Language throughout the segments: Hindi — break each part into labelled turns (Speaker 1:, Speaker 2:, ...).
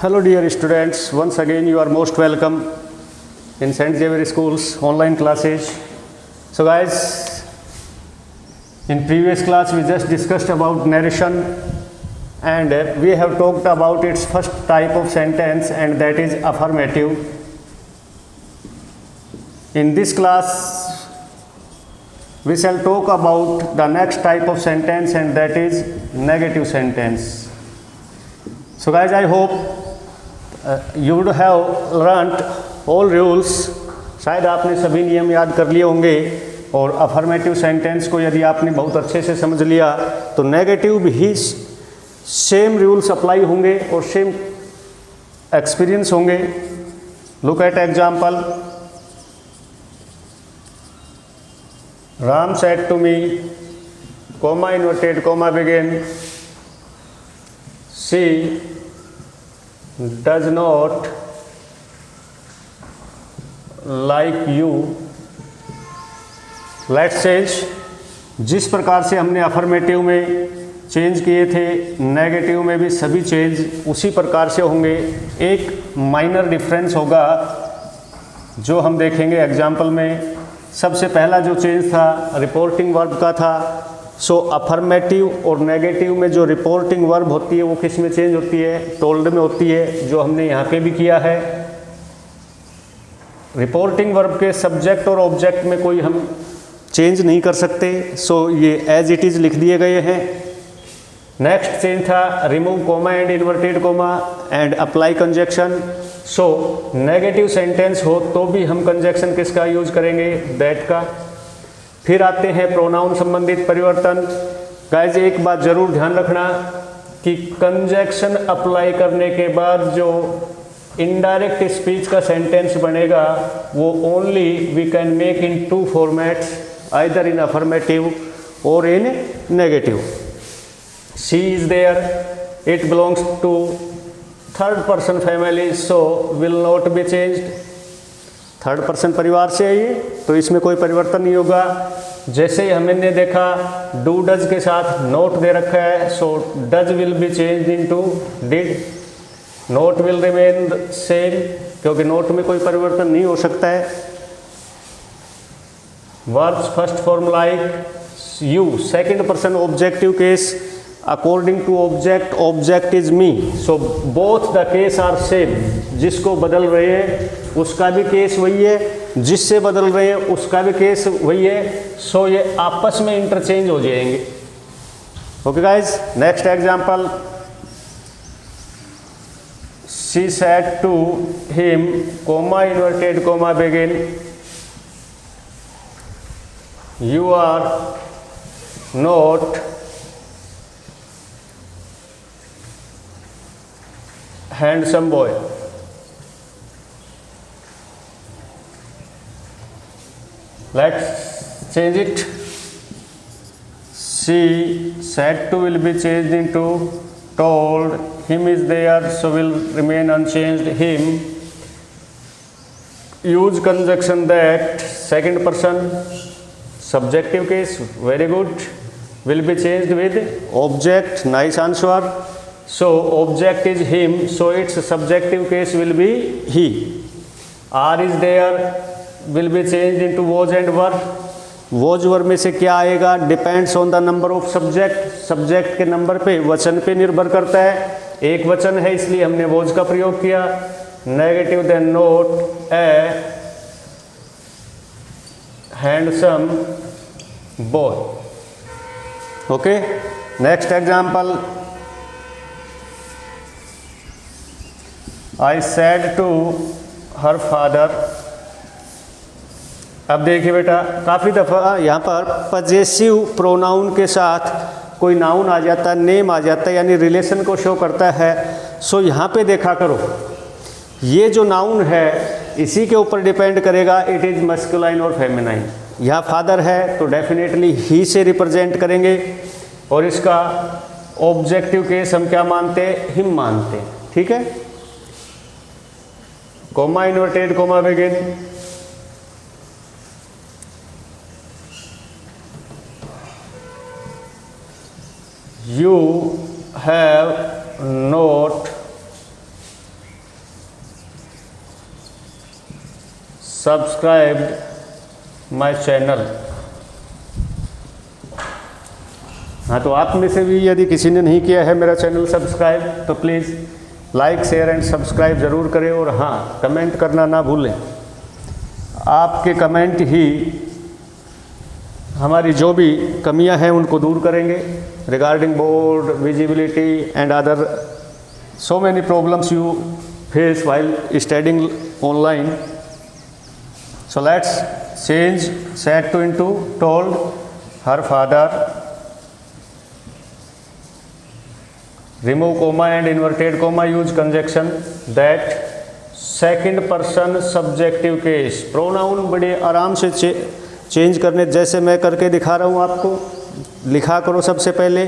Speaker 1: Hello dear students, once again you are most welcome in St. Xavier School's online classes. So guys, in previous class we just discussed about narration and we have talked about its first type of sentence, and that is affirmative. In this class we shall talk about the next type of sentence, and that is negative sentence. So guys, I hope you would have learnt all rules. शायद आपने सभी नियम याद कर लिए होंगे, और अफर्मेटिव सेंटेंस को यदि आपने बहुत अच्छे से समझ लिया तो नेगेटिव भी सेम रूल्स अप्लाई होंगे और सेम एक्सपीरियंस होंगे. Look at example. Ram said to me, comma inverted comma begin, she does not like you. Let's change. जिस प्रकार से हमने अफर्मेटिव में चेंज किए थे, नेगेटिव में भी सभी चेंज उसी प्रकार से होंगे. एक माइनर डिफरेंस होगा जो हम देखेंगे एग्जाम्पल में. सबसे पहला जो चेंज था रिपोर्टिंग वर्ब का था. सो अफर्मेटिव और नेगेटिव में जो रिपोर्टिंग वर्ब होती है वो किस में चेंज होती है? टोल्ड में होती है, जो हमने यहाँ पे भी किया है. रिपोर्टिंग वर्ब के सब्जेक्ट और ऑब्जेक्ट में कोई हम चेंज नहीं कर सकते. सो ये एज इट इज़ लिख दिए गए हैं. नेक्स्ट चेंज था remove comma and inverted comma and apply conjunction. So negative sentence हो तो भी हम कंजक्शन किसका यूज करेंगे? दैट का. फिर आते हैं प्रोनाउन संबंधित परिवर्तन. गाइज एक बात जरूर ध्यान रखना कि कंजक्शन अप्लाई करने के बाद जो इनडायरेक्ट स्पीच का सेंटेंस बनेगा वो only we can make in two formats, either in affirmative और in negative. She is there, it belongs to third person family, so will not be changed. Third person परिवार से है ये, तो इसमें कोई परिवर्तन नहीं होगा. जैसे ही हमने देखा डू डज के साथ नोट दे रखा है, so does will be changed into did. Not will remain same, क्योंकि नोट में कोई परिवर्तन नहीं हो सकता है. Verbs first form like you, second person objective case according to object, object is me. So both the case are same. जिसको बदल रहे हैं उसका भी केस वही है, जिससे बदल रहे हैं उसका भी केस वही है. सो ये आपस में इंटरचेंज हो जाएंगे. Okay guys, next example. She said to him, comma inverted comma begin, you are not handsome boy. Let's change it. She said to will be changed into told. Him is there, so will remain unchanged. Him. Use conjunction that, second person subjective case, very good. Will be changed with object, nice answer. So object is him, so its subjective case will be he. Are is there, will be changed into was and were. was were में से क्या आएगा? Depends on the number of subject. Subject के नंबर पे, वचन पे निर्भर करता है. एक वचन है इसलिए हमने was का प्रयोग किया. Negative then not a handsome boy. Okay, next example. I said to her father. अब देखिए बेटा, काफ़ी दफ़ा यहाँ पर पजेसिव प्रोनाउन के साथ कोई नाउन आ जाता है, नेम आ जाता है, यानी रिलेशन को शो करता है. सो यहाँ पे देखा करो, ये जो नाउन है इसी के ऊपर डिपेंड करेगा इट इज़ मस्कुलाइन और फेमिनाइन. यहाँ फादर है तो डेफिनेटली ही से रिप्रेजेंट करेंगे, और इसका ऑब्जेक्टिव केस हम क्या मानते हैं? हिम मानते हैं. ठीक है. Comma inverted comma begin, you have not subscribed my channel। हाँ, तो आप में से भी यदि किसी ने नहीं किया है मेरा चैनल सब्सक्राइब तो please like share and subscribe ज़रूर करें, और हाँ, कमेंट करना ना भूलें। आपके कमेंट ही हमारी जो भी कमियां हैं उनको दूर करेंगे regarding board visibility and other so many problems you face while studying online। So let's change said to into told। her father, remove comma and inverted comma, use conjunction that। Second person subjective case, pronoun बड़े आराम से चेंज करने, जैसे मैं करके दिखा रहा हूँ आपको, लिखा करो सबसे पहले।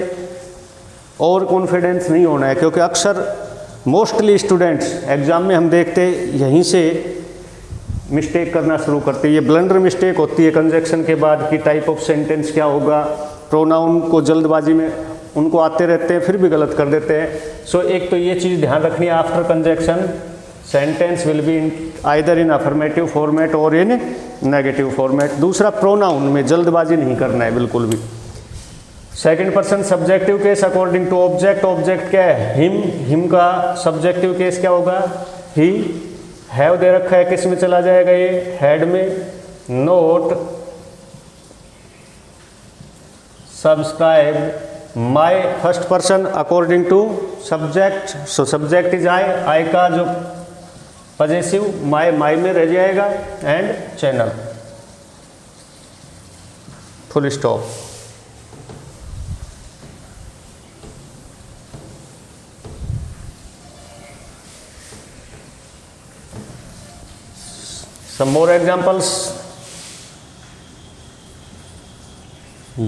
Speaker 1: और कॉन्फिडेंस नहीं होना है, क्योंकि अक्सर मोस्टली स्टूडेंट्स एग्ज़ाम में हम देखते यहीं से मिस्टेक करना शुरू करते हैं। ये ब्लंडर मिस्टेक होती है कंजक्शन के बाद कि टाइप ऑफ सेंटेंस क्या होगा, प्रोनाउन को जल्दबाजी में उनको आते रहते हैं फिर भी गलत कर देते हैं। सो एक तो ये चीज़ ध्यान रखनी है, after conjunction sentence will be either in affirmative format or in negative format. दूसरा, प्रोनाउन में जल्दबाजी नहीं करना है बिल्कुल भी। Second person subjective case according to object, object क्या है, हिम, हिम का सब्जेक्टिव केस क्या होगा, ही। हैव दे रखा है, किस में चला जाएगा ये, हैड में। Not subscribe my, first person according to subject, so subject is I, I का जो पजेसिव माई, माई में रह जाएगा, and channel, full stop. Some more examples।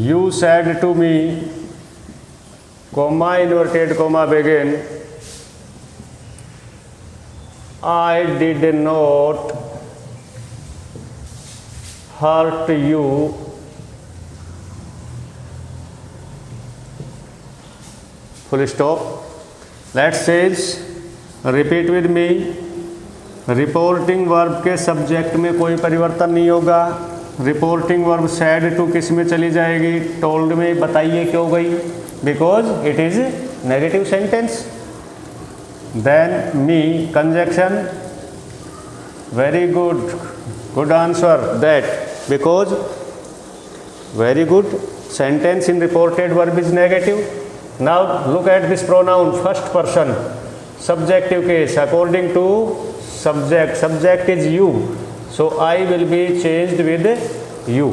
Speaker 1: You said to me, comma inverted comma begin, I did not hurt you, full stop। Let's say, repeat with me। Reporting verb के सब्जेक्ट में कोई परिवर्तन नहीं होगा। रिपोर्टिंग वर्ब सैड टू किस में चली जाएगी, टोल्ड में। बताइए क्यों गई, because it is negative sentence. Then me conjunction, very good, good answer, that, because very good sentence in reported verb is negative. Now look at this pronoun, first person subjective case according to subject, subject is you, so I will be changed with you।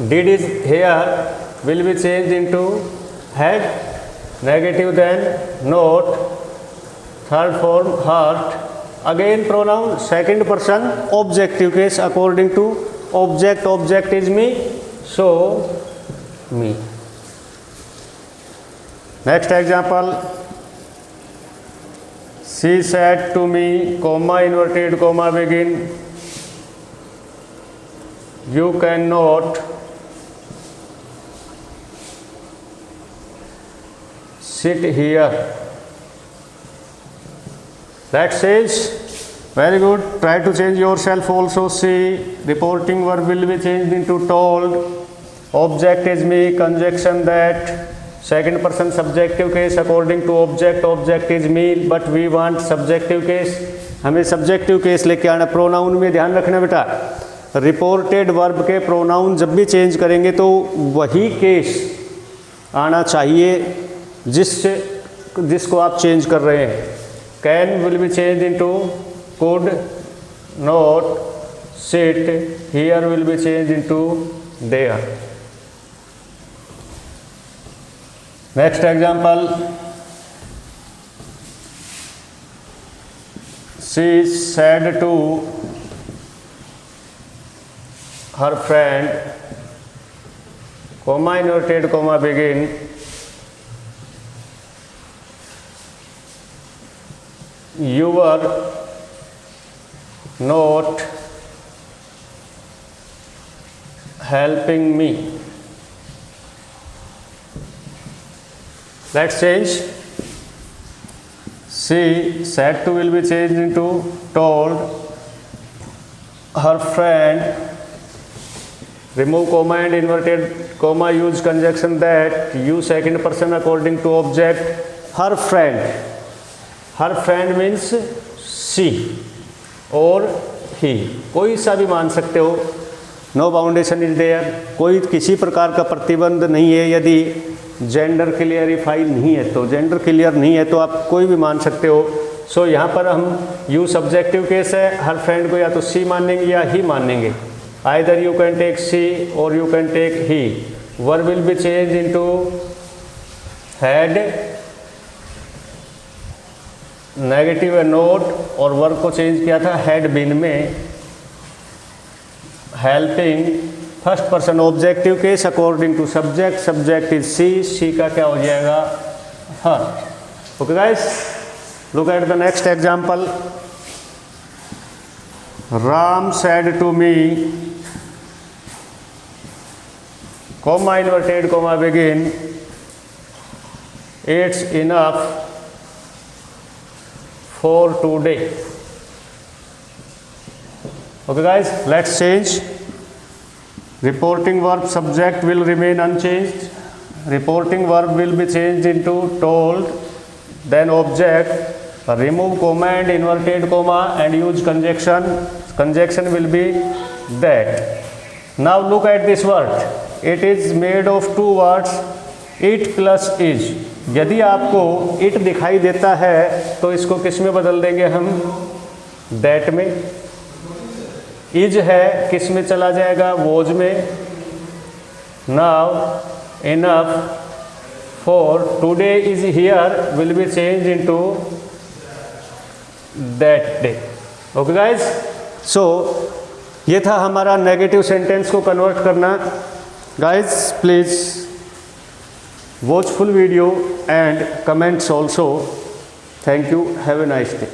Speaker 1: did is here will be changed into had, negative, then not, third form hurt, again pronoun second person objective case according to object, object is me, so me। next example, she said to me, comma inverted comma begin, you cannot sit here। That says, very good, try to change yourself also। See, reporting verb will be changed into told, object is me, conjunction that, second person subjective case according to object, object is me, but we want subjective case, हमें सब्जेक्टिव केस लेके आना। प्रोनाउन में ध्यान रखना बेटा, रिपोर्टेड वर्ब के प्रोनाउन जब भी चेंज करेंगे तो वही केस आना चाहिए जिसको आप चेंज कर रहे हैं। Can will be change into could, not, sit, here will be change into there. Next example, she said to her friend, comma inverted comma begin, you were not helping me। Let's change, she said to will be changed into told, her friend, remove comma and inverted comma, use conjunction that, use second person according to object, her friend means she और he, कोई सा भी मान सकते हो, नो बाउंडेशन इज देयर, कोई किसी प्रकार का प्रतिबंध नहीं है, यदि जेंडर क्लियरिफाई नहीं है तो, जेंडर क्लियर नहीं है तो आप कोई भी मान सकते हो। सो यहाँ पर हम यू सब्जेक्टिव केस है, हर फ्रेंड को या तो सी मानेंगे या ही मानेंगे, either you can take she और you can take he. Verb will be change into had, negative है नोट, और वर्ब को चेंज किया था हैड बीन में, helping first person objective case according to subject, subject is she, she का क्या हो जाएगा her. Okay guys, look at the next example. Ram said to me, comma inverted comma begin, it's enough for today. Okay guys, let's change. Reporting verb subject will remain unchanged. Reporting verb will be changed into told. Then object, remove comma and inverted comma and use conjunction. Conjunction will be that. Now look at this word. It is made of two words, it plus is. यदि आपको it दिखाई देता है तो इसको किस में बदल देंगे हम, that में। इज है किस में चला जाएगा, वोज में। Now enough for today is here will be change into that day. Okay guys, so ये था हमारा नेगेटिव सेंटेंस को कन्वर्ट करना। Guys please watch full video and comments also. Thank you, have a nice day.